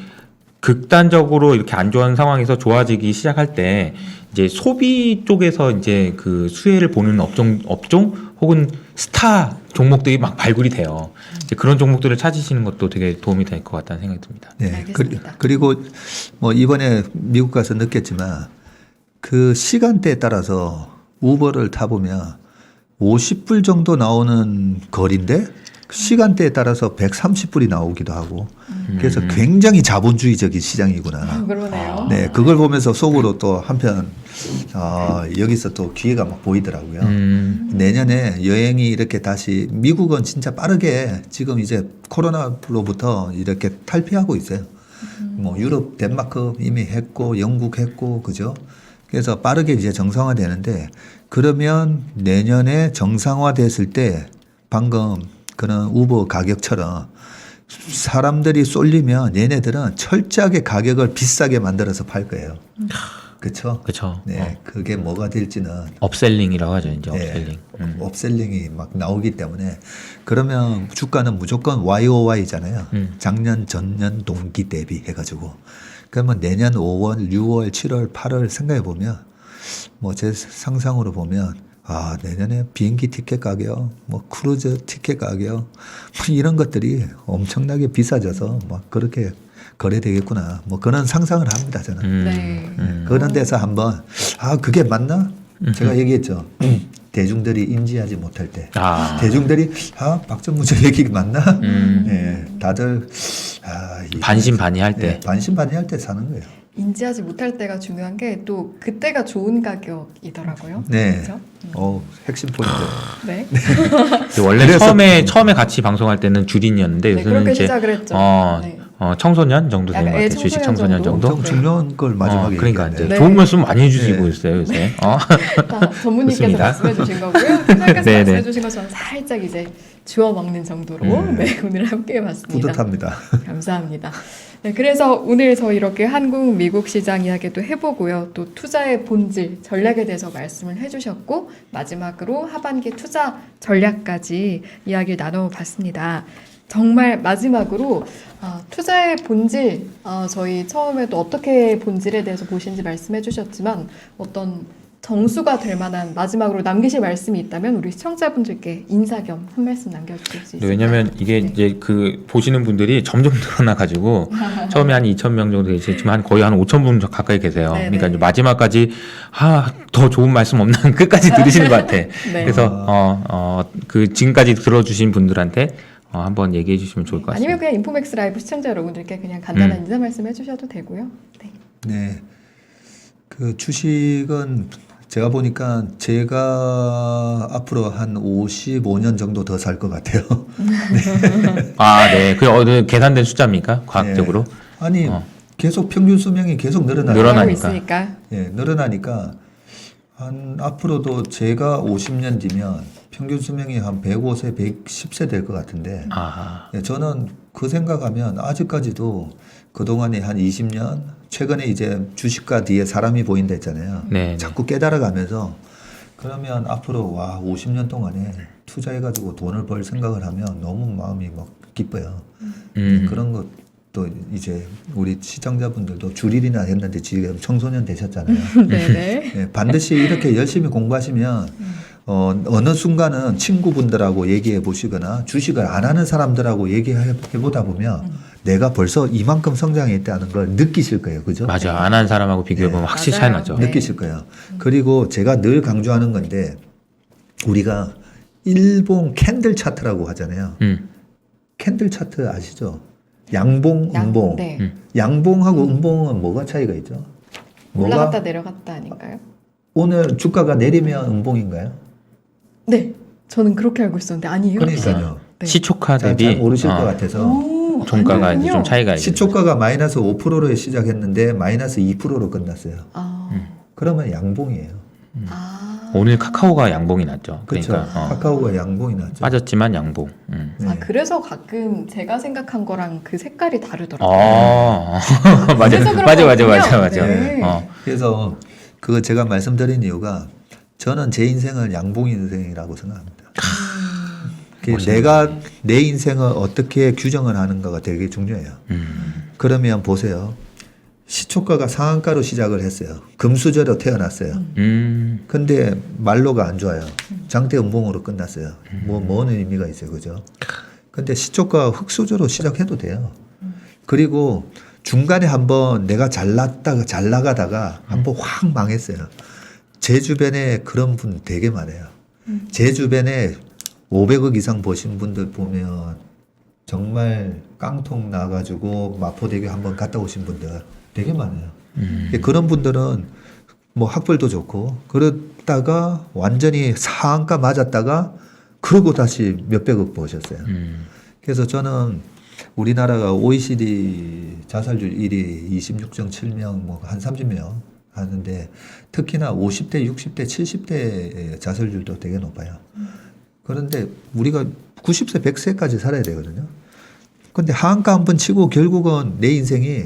극단적으로 이렇게 안 좋은 상황에서 좋아지기 시작할 때 이제 소비 쪽에서 이제 그 수혜를 보는 업종 혹은 스타 종목들이 막 발굴이 돼요. 이제 그런 종목들을 찾으시는 것도 되게 도움이 될 것 같다는 생각이 듭니다. 네. 알겠습니다. 그리고 뭐 이번에 미국 가서 느꼈지만 그 시간대에 따라서 우버를 타보면 50불 정도 나오는 거리인데 시간대에 따라서 130불이 나오기도 하고 그래서 굉장히 자본주의적인 시장이구나. 그러네요. 네, 그걸 보면서 속으로 또 한편 여기서 또 기회가 막 보이더라고요. 내년에 여행이 이렇게 다시 미국은 진짜 빠르게 지금 이제 코로나로부터 이렇게 탈피하고 있어요. 뭐 유럽, 덴마크 이미 했고 영국 했고 그죠? 그래서 빠르게 이제 정상화되는데 그러면 내년에 정상화됐을 때 방금 그런 우버 가격처럼 사람들이 쏠리면 얘네들은 철저하게 가격을 비싸게 만들어서 팔 거예요. 그렇죠? 그렇죠. 네, 그게 뭐가 될지는 업셀링이라고 하죠. 이제 네, 업셀링. 업셀링이 막 나오기 때문에 그러면 주가는 무조건 YOY잖아요. 작년, 전년, 동기 대비 해가지고 그러면 내년 5월, 6월, 7월, 8월 생각해 보면 뭐 제 상상으로 보면 내년에 비행기 티켓 가격, 뭐 크루즈 티켓 가격, 뭐 이런 것들이 엄청나게 비싸져서 막 그렇게 거래되겠구나. 뭐 그런 상상을 합니다, 저는. 네. 그런 데서 한번 그게 맞나? 제가 얘기했죠. 대중들이 인지하지 못할 때, 대중들이 박정무 저 얘기 맞나? 네, 다들 반신반의할 때. 네, 반신반의할 때 사는 거예요. 인지하지 못할 때가 중요한 게 또 그때가 좋은 가격이더라고요. 네. 그렇죠? 핵심 포인트. 네. 원래 그래서- 처음에 같이 방송할 때는 주린이었는데 네, 요새는 그렇게 이제 시작을 했죠. 네. 청소년 정도 되는 것 약간, 같아요. 주식 청소년 정도. 엄청 중요한 걸 마지막에 그러니까 얘기했네. 이제 네. 좋은 말씀 많이 해주시고 네. 있어요 요새. 다 전문님께서 좋습니다. 말씀해 주신 거고요. 팀장께서 네, 말씀해 네. 주신 것처럼 살짝 이제 주워 먹는 정도로 네, 오늘 함께 해봤습니다. 뿌듯합니다. 감사합니다. 네, 그래서 오늘 저 이렇게 한국, 미국 시장 이야기도 해보고요. 또 투자의 본질, 전략에 대해서 말씀을 해주셨고 마지막으로 하반기 투자 전략까지 이야기를 나눠봤습니다. 정말 마지막으로 투자의 본질, 저희 처음에도 어떻게 본질에 대해서 보신지 말씀해 주셨지만 어떤 정수가 될 만한 마지막으로 남기실 말씀이 있다면 우리 시청자분들께 인사 겸 한 말씀 남겨주실 수 있을까요? 왜냐면 이게 네. 이제 그 보시는 분들이 점점 늘어나가지고 처음에 한 2,000명 정도 계시지만 거의 한 5,000분 가까이 계세요. 네네. 그러니까 이제 마지막까지 더 좋은 말씀 없나 끝까지 들으시는 것 같아. 네. 그래서 그 지금까지 들어주신 분들한테 한번 얘기해 주시면 좋을 것 같습니다. 아니면 그냥 인포맥스 라이브 시청자 여러분들께 그냥 간단한 인사 말씀 해주셔도 되고요. 네. 네. 그 주식은 제가 보니까 제가 앞으로 한 55년 정도 더 살 것 같아요. 네. 그 계산된 숫자입니까? 과학적으로? 네. 아니 계속 평균 수명이 계속 늘어나니까. 하고 있으니까. 늘어나니까 앞으로도 제가 50년 뒤면 평균 수명이 한 105세, 110세 될 것 같은데 아, 예, 저는 그 생각하면 아직까지도 그동안에 한 20년 최근에 이제 주식가 뒤에 사람이 보인다 했잖아요. 네. 자꾸 깨달아가면서 그러면 앞으로 와 50년 동안에 투자해가지고 돈을 벌 생각을 하면 너무 마음이 막 기뻐요. 그런 것도 이제 우리 시청자분들도 줄일이나 했는데 지금 청소년 되셨잖아요. 네네. 예, 반드시 이렇게 열심히 공부하시면 어느 순간은 친구분들하고 얘기해 보시거나 주식을 안 하는 사람들하고 얘기해 보다 보면 내가 벌써 이만큼 성장했다는 걸 느끼실 거예요. 그죠? 맞아. 안 한 사람하고 비교해보면 네. 확실히 맞아요. 차이 나죠. 네. 느끼실 거예요. 그리고 제가 늘 강조하는 건데 우리가 일본 캔들 차트라고 하잖아요. 캔들 차트 아시죠? 양봉, 음봉. 네. 양봉하고 음봉은 뭐가 차이가 있죠? 올라갔다 내려갔다 아닌가요? 오늘 주가가 내리면 음봉인가요? 네. 저는 그렇게 알고 있었는데 아니에요? 그러니까요. 네. 시초가 잘 대비 모르실 것 같아서 오, 종가가 이제 아니군요. 좀 차이가 있어요. 시초가가 마이너스 5%로 시작했는데 마이너스 2%로 끝났어요. 아, 그러면 양봉이에요. 아, 오늘 카카오가 양봉이 났죠. 그렇죠. 그러니까 카카오가 양봉이 났죠. 빠졌지만 양봉. 네. 아, 그래서 가끔 제가 생각한 거랑 그 색깔이 다르더라고요. 아, 맞아, 그래서 그런 맞아, 거군요. 맞아. 네. 그래서 그거 제가 말씀드린 이유가 저는 제 인생을 양봉 인생이라고 생각합니다. 내가 내 인생을 어떻게 규정을 하는가가 되게 중요해요. 그러면 보세요. 시초가가 상한가로 시작을 했어요. 금수저로 태어났어요. 근데 말로가 안 좋아요. 장대 음봉으로 끝났어요. 뭐는 의미가 있어요. 그죠? 근데 시초가가 흑수저로 시작해도 돼요. 그리고 중간에 한번 내가 잘 나가다가 한번 확 망했어요. 제 주변에 그런 분 되게 많아요. 제 주변에 500억 이상 버신 분들 보면 정말 깡통 나가지고 마포대교 한번 갔다 오신 분들 되게 많아요. 그런 분들은 뭐 학벌도 좋고 그러다가 완전히 상한가 맞았다가 그러고 다시 몇백억 버셨어요. 그래서 저는 우리나라가 OECD 자살률 1위 26.7명 뭐 한 30명 하는데 특히나 50대, 60대, 70대 자살률도 되게 높아요. 그런데 우리가 90세, 100세까지 살아야 되거든요. 근데 하한가 한번 치고 결국은 내 인생이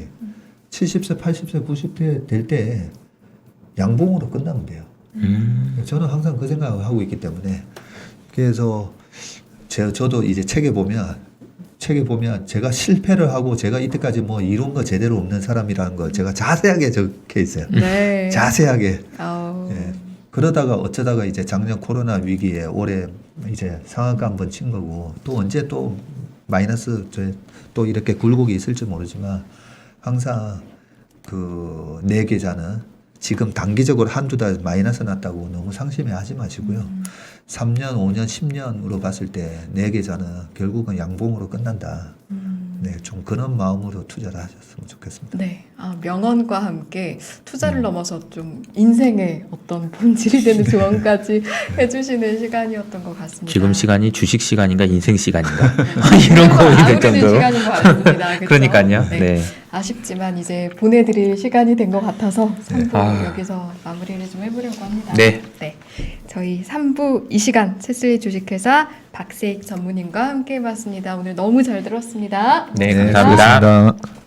70세, 80세, 90세 될 때 양봉으로 끝나면 돼요. 저는 항상 그 생각을 하고 있기 때문에 그래서 저도 이제 책에 보면 제가 실패를 하고 제가 이때까지 뭐 이룬 거 제대로 없는 사람이라는 걸 제가 자세하게 적혀 있어요. 네. 자세하게. 아우. 예. 그러다가 어쩌다가 이제 작년 코로나 위기에 올해 이제 상한가 한번 친 거고 또 언제 또 마이너스 또 이렇게 굴곡이 있을지 모르지만 항상 그 내 계좌는 지금 단기적으로 한두 달 마이너스 났다고 너무 상심해 하지 마시고요. 3년, 5년, 10년으로 봤을 때 내 계좌는 결국은 양봉으로 끝난다. 네, 좀 그런 마음으로 투자를 하셨으면 좋겠습니다. 네, 명언과 함께 투자를 넘어서 좀 인생의 어떤 본질이 되는 조언까지 해주시는 시간이었던 것 같습니다. 지금 시간이 주식 시간인가 인생 시간인가 이런 고민이 될 아무래도 정도로. 시간인 것 같습니다. 그쵸? 그러니까요. 네. 네. 아쉽지만 이제 보내드릴 시간이 된 것 같아서 3부 아. 여기서 마무리를 좀 해보려고 합니다. 네. 저희 3부 이 시간 채슬리 주식회사 박세익 전무님과 함께 해봤습니다. 오늘 너무 잘 들었습니다. 네, 네, 감사합니다. 수고하셨습니다.